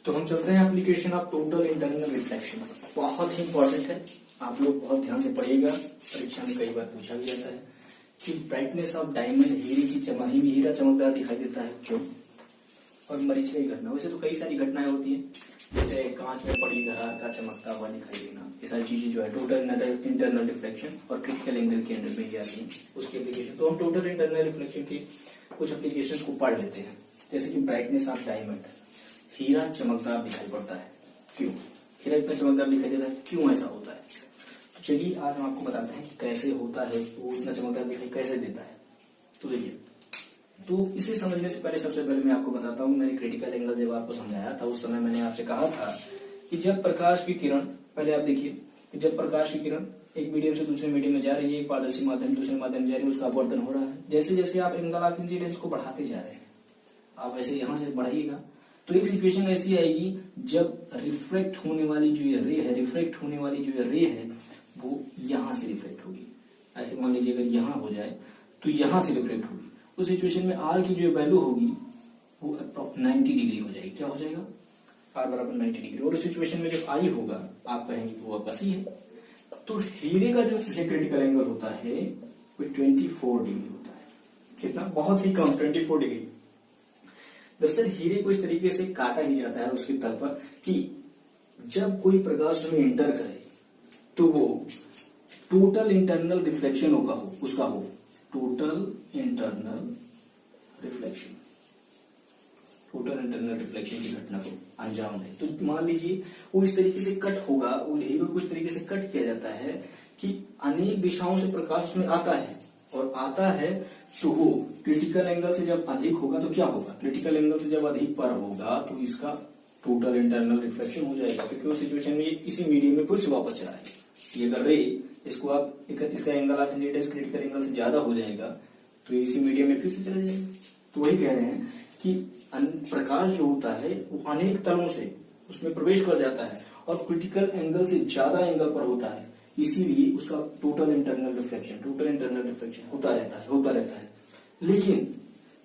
तो हम चलते हैं application of total internal reflection. बहुत ही इंपॉर्टेंट है, आप लोग बहुत ध्यान से पढ़िएगा, परीक्षा में कई बार पूछा भी जाता है कि ब्राइटनेस ऑफ डायमंड, हीरे की हीरा चमकदार दिखाई देता है क्यों। और मरीचिका की घटना, वैसे तो कई सारी घटनाएं होती हैं, जैसे कांच में पड़ी दरार का चमकता हुआ दिखाई देना, ये सारी चीजें जो है टोटल इंटरनल रिफ्लेक्शन और क्रिटिकल एंगल के अंडर में ही आती है उसकी एप्लीकेशन। तो हम टोटल इंटरनल रिफ्लेक्शन के कुछ एप्लीकेशन को पढ़ लेते हैं। जैसे कि ब्राइटनेस ऑफ डायमंड, हीरा चमकदार दिखाई पड़ता है क्यों, हीरा इतना चमकदार दिखाई देता है क्यों, ऐसा होता है। तो चलिए आज हम आपको बताते हैं कि कैसे होता है, उसको इतना चमकदार दिखाई कैसे देता है। तो देखिए, तो इसे समझने से पहले सबसे पहले मैं आपको बताता हूँ, मैंने क्रिटिकल एंगल जब आपको समझाया था उस समय मैंने आपसे कहा था कि जब प्रकाश की किरण, पहले आप देखिए कि जब प्रकाश की किरण एक मीडियम से दूसरे मीडियम में जा रही है, एक पारदर्शी माध्यम दूसरे माध्यम में जा रही है, उसका अपवर्तन हो रहा है। जैसे जैसे आप एंगल ऑफ इंसिडेंस को बढ़ाते जा रहे हैं, आप ऐसे यहां से बढ़ाइएगा तो एक सिचुएशन ऐसी आएगी जब रिफ्लेक्ट होने वाली जो ये रे है, रिफ्लेक्ट होने वाली जो ये रे है वो यहां से रिफ्लेक्ट होगी। ऐसे मान लीजिए अगर यहां हो जाए तो यहां से रिफ्लेक्ट होगी। उस सिचुएशन में आर की जो वैल्यू होगी वो 90 डिग्री हो जाएगी। क्या हो जाएगा? आर बराबर 90 डिग्री। और उस सिचुएशन में जब आई होगा आप कहेंगे वो बसी है। तो हीरे का जो क्रिटिकल एंगल होता है वो 24 डिग्री होता है। कितना? बहुत ही कम, 24 डिग्री। दरअसल हीरे को इस तरीके से काटा ही जाता है उसके तल पर कि जब कोई प्रकाश में इंटर करे तो वो टोटल इंटरनल रिफ्लेक्शन होगा, उसका हो total internal reflection, total internal reflection की घटना को अंजाम दे। तो मान लीजिए वो इस तरीके से कट होगा, वो हीरे को इस तरीके से कट किया जाता है कि अनेक दिशाओं से प्रकाश उसमें आता है, और आता है तो वो क्रिटिकल एंगल से जब अधिक होगा तो क्या होगा, क्रिटिकल एंगल से जब अधिक पर होगा तो इसका टोटल इंटरनल रिफ्लेक्शन हो जाएगा, क्योंकि उस सिचुएशन में इसी मीडियम में फिर से वापस चला आएगा। ये अगर रे इसको आप इसका angle of incidence critical angle से ज्यादा हो जाएगा तो इसी मीडियम में फिर से चला जाएगा। तो वही कह रहे हैं कि प्रकाश जो होता है वो अनेक तलों से उसमें प्रवेश कर जाता है और क्रिटिकल एंगल से ज्यादा एंगल पर होता है, इसीलिए उसका टोटल इंटरनल रिफ्लेक्शन होता रहता है। लेकिन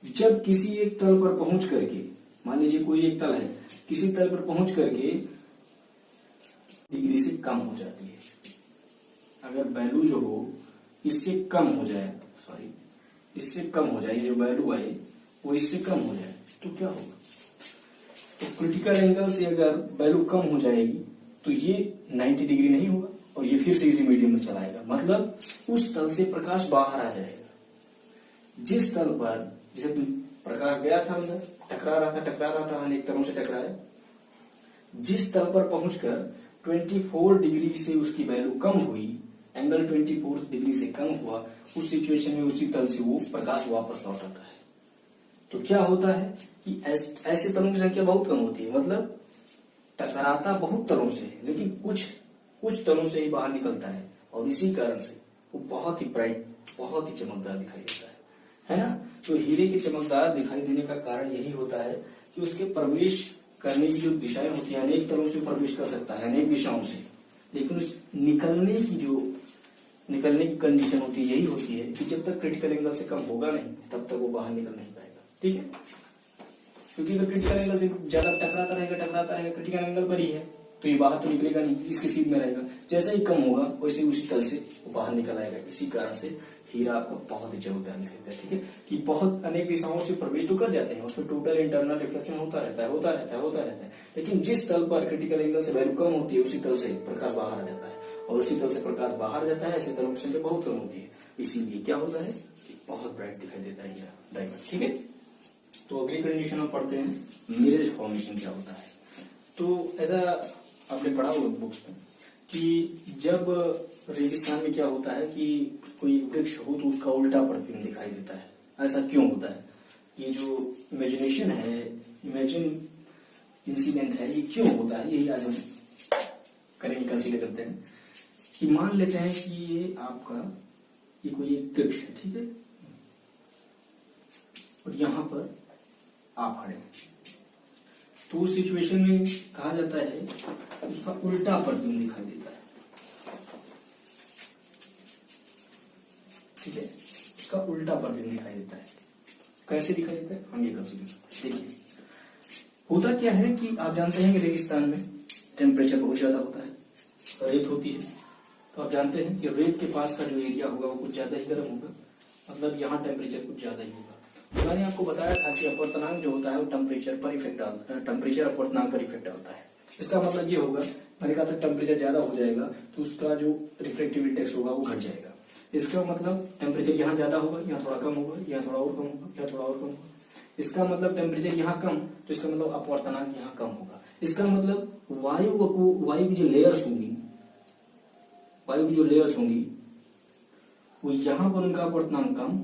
जब किसी एक तल पर पहुंच करके, मान लीजिए कोई एक तल है, किसी तल पर पहुंच करके डिग्री से कम हो जाती है, अगर वैल्यू जो हो इससे कम हो जाए, इससे कम हो जाए, ये जो वैल्यू आए वो इससे कम हो जाए तो क्या होगा? तो क्रिटिकल एंगल से अगर वैल्यू कम हो जाएगी तो ये 90 डिग्री नहीं होगा और ये फिर से इसी मीडियम में चलाएगा, मतलब उस तल से प्रकाश बाहर आ जाएगा। जिस तल पर जैसे प्रकाश गया था अंदर, टकरा रहा था अनेक तलों से टकराया, जिस तल पर पहुंचकर 24 डिग्री से उसकी वैल्यू कम हुई, एंगल 24 डिग्री से कम हुआ, उस सिचुएशन में उसी तल से वो प्रकाश वापस लौट आता है। तो क्या होता है कि ऐसे तलों की संख्या बहुत कम होती है, मतलब टकराता बहुत तलों से लेकिन कुछ तलों से ही बाहर निकलता है, और इसी कारण से वो बहुत ही ब्राइट, बहुत ही चमकदार दिखाई देता है ना। तो हीरे के चमकदार दिखाई देने का कारण यही होता है कि उसके प्रवेश करने की जो दिशाएं होती है, अनेक तलों से प्रवेश कर सकता है, अनेक दिशाओं से, लेकिन उस निकलने की कंडीशन होती है, यही होती है कि जब तक क्रिटिकल एंगल से कम होगा नहीं तब तक वो बाहर निकल नहीं पाएगा। ठीक है, क्योंकि अगर क्रिटिकल एंगल से ज्यादा टकराता रहेगा, क्रिटिकल एंगल पर ही है तो ये बाहर तो निकलेगा नहीं, इसके सीध में रहेगा। जैसे ही कम होगा वैसे उसी तल से वो बाहर निकल आएगा। इसी कारण से हीरा आपको बहुत ही चमकदार दिखाई देता है। ठीक है, कि बहुत अनेक दिशाओं से प्रवेश तो कर जाते हैं, उसमें टोटल इंटरनल रिफ्लेक्शन होता रहता है, लेकिन जिस तल पर क्रिटिकल एंगल से वैल्यू कम होती है उसी तल से प्रकाश बाहर आ जाता है, और उसी तल से प्रकाश बाहर जाता है, ऐसे तलों की संख्या बहुत कम होती है, इसीलिए क्या होता है, बहुत ब्राइट दिखाई देता है हीरा डायमंड। ठीक है, तो अगली कंडीशन में पढ़ते हैं मिरर फॉर्मेशन क्या होता है। तो ऐसा आपने पढ़ा होगा बुक्स में कि जब रेगिस्तान में क्या होता है कि कोई वृक्ष हो तो उसका उल्टा प्रतिबिंब दिखाई देता है। ऐसा क्यों होता है? ये जो इमेजिनेशन है, इमेजिन इंसिडेंट है, ये क्यों होता है, यही आज हम करेंगे, कंसीडर करते हैं। कि मान लेते हैं कि ये आपका ये कोई एक वृक्ष है, ठीक है, और यहां पर आप खड़े हैं, तो उस सिचुएशन में कहा जाता है उसका उल्टा प्रतिबिंब दिखाई देता है। ठीक है, उसका उल्टा प्रतिबिंब दिखाई देता है। कैसे दिखाई देता है हम ये कंसीडर करते हैं। देखिए, होता क्या है कि आप जानते हैं कि रेगिस्तान में टेम्परेचर बहुत ज्यादा होता है, रेत होती है, तो आप जानते हैं कि रेत के पास का जो एरिया होगा वो कुछ ज्यादा ही गर्म होगा, मतलब यहाँ टेम्परेचर कुछ ज्यादा ही होगा। मैंने आपको बताया था कि अपवर्तनांक जो होता है वो टेम्परेचर पर इफेक्ट डालता है, टेम्परेचर अपवर्तनांक पर इफेक्ट डालता है। इसका मतलब ये होगा, मैंने कहा था टेम्परेचर ज्यादा हो जाएगा तो उसका जो रिफ्लेक्टिव इंडेक्स होगा वो घट जाएगा। इसका मतलब टेम्परेचर यहाँ ज्यादा होगा, यहाँ थोड़ा कम होगा, यहाँ थोड़ा और कम होगा, यहाँ थोड़ा और कम होगा। इसका मतलब टेम्परेचर यहाँ कम, तो इसका मतलब अपवर्तनांक यहाँ कम होगा। इसका मतलब वायु की जो लेयर्स होंगी, वायु की जो लेयर्स होंगी वो यहाँ पर उनका अपवर्तनांक कम,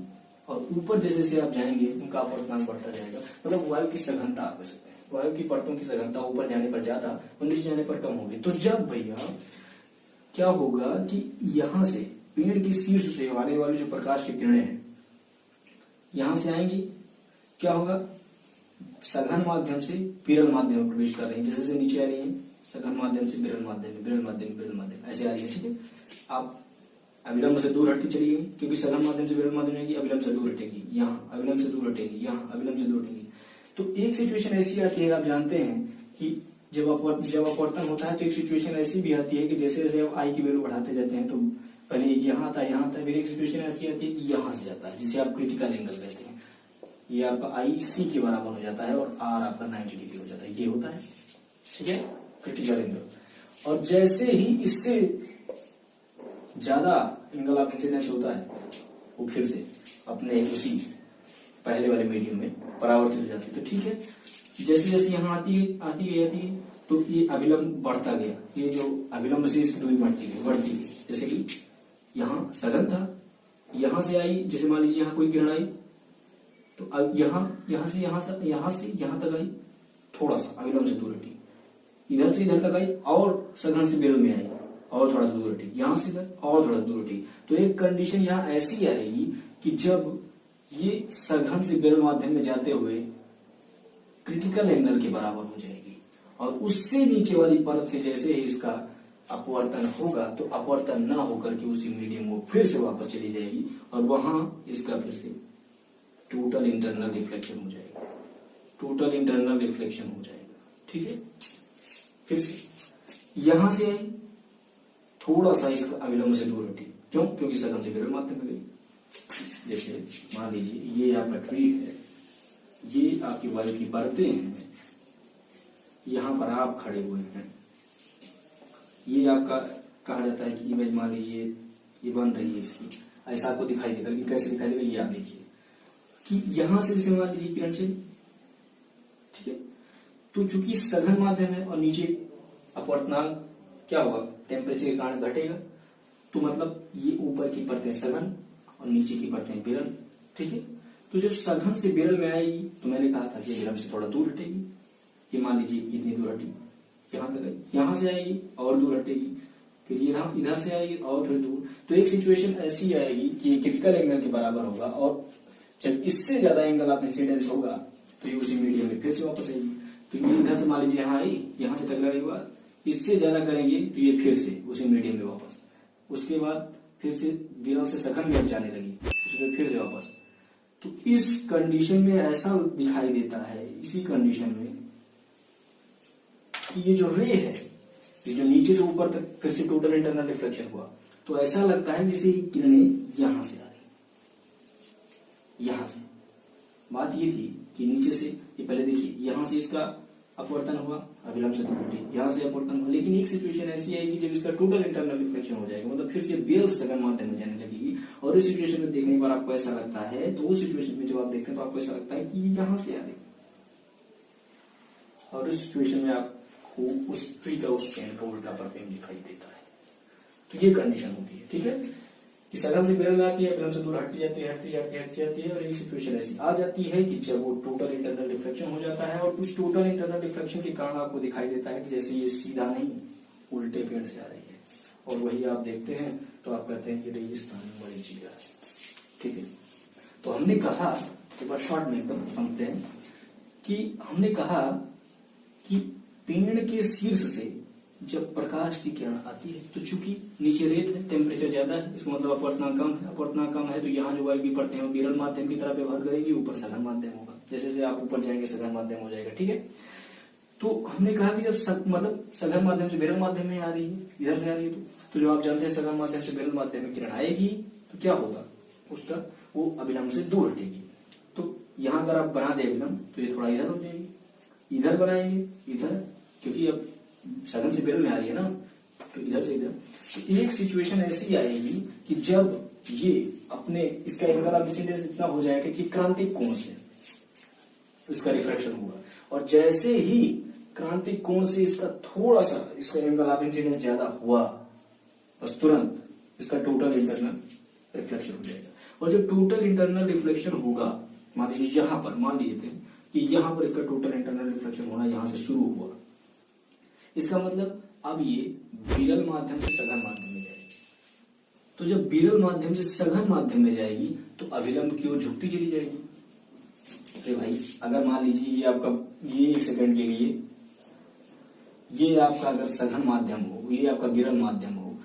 और ऊपर जैसे जैसे आप जाएंगे उनका अपवर्तनांक बढ़ता जाएगा। मतलब वायु की सघनता आप कह सकते हैं, वायु की परतों की सघनता ऊपर जाने पर ज्यादा और नीचे जाने पर कम होगी। तो जब भैया क्या होगा कि यहाँ से पेड़ के शीर्ष से आने वाली जो प्रकाश की किरणें हैं यहां से आएंगी, क्या होगा, सघन माध्यम से विरल माध्यम में प्रवेश कर रही है। जैसे जैसे नीचे आ रही है सघन माध्यम से विरल माध्यम में, विरल माध्यम, विरल माध्यम ऐसे आ रही है। ठीक है, आप अविलंब से दूर हटती चली गई, क्योंकि सघन माध्यम से विरल माध्यम जाएगी, अविलंब से दूर हटेगी, यहाँ अविलंब से दूर हटेगी, यहाँ अविलंब से दूर हटेगी। तो एक सिचुएशन ऐसी आती है, आप जानते हैं कि जब अपवर्तन होता है तो एक सिचुएशन ऐसी भी आती है कि जैसे जैसे आप आई की वैल्यू बढ़ाते जाते हैं तो पहले एक यहाँ आता है, यहाँ आता है, फिर एक सिचुएशन ऐसी आती है कि यहाँ से जाता है, जिसे आप क्रिटिकल एंगल कहते हैं। ये आपका आई सी के बराबर हो जाता है और आर आपका 90 डिग्री हो जाता है, ये होता है। ठीक है, क्रिटिकल एंगल। और जैसे ही इससे ज्यादा एंगल ऑफ इंसिडेंस होता है वो फिर से अपने उसी पहले वाले मीडियम में परावर्तित हो जाती है। तो ठीक है, जैसे जैसे यहाँ आती है तो ये अविलंब बढ़ता गया, ये जो अविलंब से इसकी दूरी बढ़ती गई। जैसे कि यहाँ सघन था, यहाँ से आई, जैसे मान लीजिए यहाँ कोई किरण आई तो अब यहाँ से यहाँ तक आई, थोड़ा सा अविलंब से दूर हटी, इधर से इधर तक आई और सघन से विरल में आई और थोड़ा सा दूर हटी, यहाँ से इधर और थोड़ा दूर हटी। तो एक कंडीशन यहाँ ऐसी आएगी कि जब ये सघन से विरल माध्यम में जाते हुए क्रिटिकल एंगल के बराबर हो जाएगी और उससे नीचे वाली परत से जैसे ही इसका अपवर्तन होगा तो अपवर्तन ना होकर के उसी मीडियम को फिर से वापस चली जाएगी और वहां इसका फिर से टोटल इंटरनल रिफ्लेक्शन हो जाएगा, टोटल इंटरनल रिफ्लेक्शन हो जाएगा। ठीक है, फिर से यहां से आई, थोड़ा सा इसका अविलंब से दूर हटी, क्यों, क्योंकि सघन से विरल माध्यम में गई। जैसे मान लीजिए ये आपका ट्री है, ये आपकी वायु की परतें हैं, यहां पर आप खड़े हुए हैं, ये आपका कहा जाता है कि इमेज मान लीजिए ये बन रही है इसकी, ऐसा आपको दिखाई देगा कि कैसे दिखाई देगा, ये आप देखिए कि यहां से जैसे मान लीजिए किरण चली, ठीक है, तो चूंकि सघन माध्यम है और नीचे अपवर्तनांक क्या होगा, टेम्परेचर के कारण घटेगा, तो मतलब ये ऊपर की परतें सघन और नीचे की परतें विरल। ठीक है, तो जब सघन से विरल में आएगी तो मैंने कहा था कि विरल से थोड़ा दूर हटेगी, ये मान लीजिए इतनी दूर हटी, यहां तक आई, यहां से आएगी और दूर हटेगी, फिर ये इधर से आएगी और थोड़ी दूर। तो एक सिचुएशन ऐसी आएगी कि ये क्रिटिकल एंगल के बराबर होगा और जब इससे ज्यादा एंगल ऑफ इंसिडेंस होगा तो ये उसी मीडियम में फिर से वापस आएगी। तो ये इधर से मान लीजिए यहाँ आई, यहाँ से टकराने के बाद इससे ज्यादा करेंगे तो ये फिर से उसी मीडियम में वापस, उसके बाद फिर से विरल से सघन में जाने लगी, उसमें फिर से वापस। तो इस कंडीशन में ऐसा दिखाई देता है, इसी कंडीशन में कि ये जो रे है, ये जो नीचे से ऊपर तक फिर से टोटल इंटरनल रिफ्लेक्शन हुआ, तो ऐसा लगता है जैसे किरणें यहां से आ रही, यहां से। बात ये थी कि नीचे से, ये पहले देखिए यहां से इसका अपवर्तन हुआ, अविलंब से दूर हटी, यहां से अपवर्तन हुआ, लेकिन एक सिचुएशन ऐसी आएगी जब इसका टोटल इंटरनल रिफ्लेक्शन हो जाएगा, मतलब फिर से विरल सघन माध्यम में जाने लगेगी। और इस सिचुएशन में देखने पर आपको ऐसा लगता है, तो उस सिचुएशन में जब आप देखते हैं तो आपको ऐसा लगता है कि यहां से आ रही, और इस सिचुएशन में आपको उस ट्री का, उस पेड़ का उल्टा प्रतिबिंब दिखाई देता है। तो ये कंडीशन होती है। ठीक है, कि सघन से विरल में आती है, विरल से दूर हटती जाती है, और एक सिचुएशन ऐसी आ जाती है कि जब वो टोटल इंटरनल रिफ्लेक्शन हो जाता है, और उस टोटल इंटरनल रिफ्लेक्शन के कारण आपको दिखाई देता है कि जैसे ये सीधा नहीं उल्टे पेड़ से आ रही है, और वही आप देखते हैं तो आप कहते हैं कि रेगिस्तान में मरीचिका है। ठीक है, तो हमने कहा, एक बार शॉर्ट में एकदम समझते हैं कि हमने कहा कि पेड़ के शीर्ष से जब प्रकाश की किरण आती है तो चूंकि नीचे रेत है, टेम्परेचर ज्यादा है, इसका मतलब अपवर्तनांक कम है, अपवर्तनांक कम है तो यहाँ जो वायु की परतें हैं विरल माध्यम की तरह व्यवहार करेगी, ऊपर सघन माध्यम होगा, जैसे जैसे आप ऊपर जाएंगे सघन माध्यम हो जाएगा। ठीक है, तो हमने कहा कि जब मतलब सघन माध्यम से विरल माध्यम में आ रही है, इधर से आ रही है, तो जो आप जानते हैं सघन माध्यम से विरल माध्यम में किरण आएगी तो क्या होगा, उसका वो अभिलंब से दूर हटेगी। तो यहां अगर आप बना दे अभिलंब तो ये थोड़ा इधर हो जाएगी, इधर बनाएंगे, इधर, क्योंकि अब सघन से विरल में आ रही है ना, तो इधर से इधर। तो एक सिचुएशन ऐसी आएगी कि जब ये अपने इसका एंगल ऑफ इंसिडेंस इतना हो जाएगा कि क्रांतिक कोण से इसका रिफ्रैक्शन होगा, और जैसे ही क्रांतिक कोण से इसका थोड़ा सा इसका एंगल ऑफ इंसिडेंस ज्यादा हुआ, बस तुरंत इसका टोटल इंटरनल रिफ्लेक्शन हो जाएगा। और जब टोटल इंटरनल रिफ्लेक्शन होगा, मान लीजिए यहां पर, मान लीजिए कि यहां पर इसका टोटल इंटरनल रिफ्लेक्शन होना यहां से शुरू हुआ, इसका मतलब अब ये विरल माध्यम से सघन माध्यम में जाएगी। तो जब विरल माध्यम से सघन माध्यम में जाएगी तो अभिलंब की ओर झुकती चली जाएगी। अरे भाई, अगर मान लीजिए ये आपका, ये 1 सेकंड के लिए ये आपका अगर सघन माध्यम हो, ये आपका विरल माध्यम हो,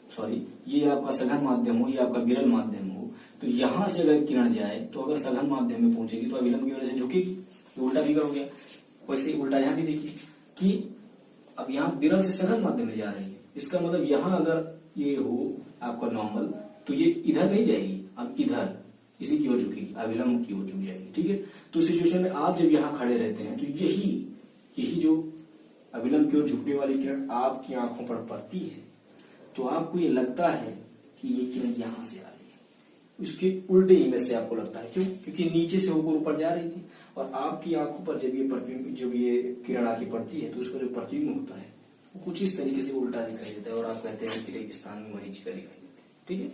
सॉरी, ये आपका सघन माध्यम हो, ये आपका विरल माध्यम हो, तो यहां से अगर किरण जाए तो अगर सघन माध्यम में पहुंचेगी तो अभिलंब की वजह से झुकेगी। तो उल्टा फिगर हो गया। वैसे ही उल्टा यहां भी देखिए कि अब यहाँ विरल से सघन माध्यम में जा रही है, इसका मतलब यहां अगर ये हो आपका नॉर्मल तो ये इधर नहीं जाएगी, अब इधर इसी की ओर झुकेगी, अभिलंब की ओर झुक जाएगी। ठीक है, तो सिचुएशन में आप जब यहाँ खड़े रहते हैं तो यही जो अभिलंब की ओर झुकने वाली किरण आपकी आंखों पर पड़ती है, तो आपको ये लगता है कि ये किरण यहां से आ रही है, उसके उल्टे इमेज से आपको लगता है। क्यों? क्योंकि नीचे से होकर ऊपर जा रही थी, और आपकी आंखों पर जब ये किरण आके पड़ती है तो उसका जो प्रतिबिंब होता है वो कुछ इस तरीके से उल्टा दिखाई देता है, और आप कहते हैं कि रेगिस्तान में वही चीजें दिखाई देती है। ठीक है,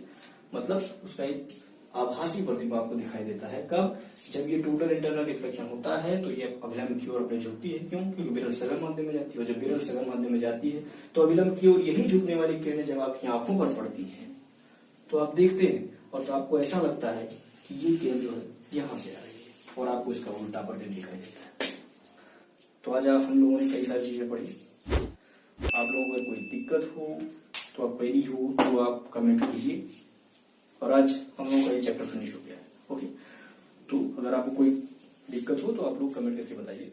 मतलब उसका एक आभासी प्रतिबिंब आपको दिखाई देता है। कब? जब ये टोटल इंटरनल रिफ्लेक्शन होता है तो ये अभिलंब की ओर अपने झुकती है। क्यों? क्योंकि विरल सघन माध्यम में जाती है, और जब विरल सघन माध्यम में जाती है तो अभिलंब की ओर यही झुकने वाली किरणें जब आपकी आंखों पर पड़ती है तो आप देखते हैं, और तो आपको ऐसा लगता है कि ये किरण जो है यहां से आ रही है, और आपको इसका उल्टा प्रतिबिंब दिखाई देता है। तो आज हम लोगों ने कई सारी चीजें पढ़ी। आप लोगों को कोई दिक्कत हो तो आप क्वेरी हो तो आप कमेंट कीजिए, और आज हम लोगों का ये चैप्टर फिनिश हो गया है। ओके, तो अगर आपको कोई दिक्कत हो तो आप लोग कमेंट करके बताइए।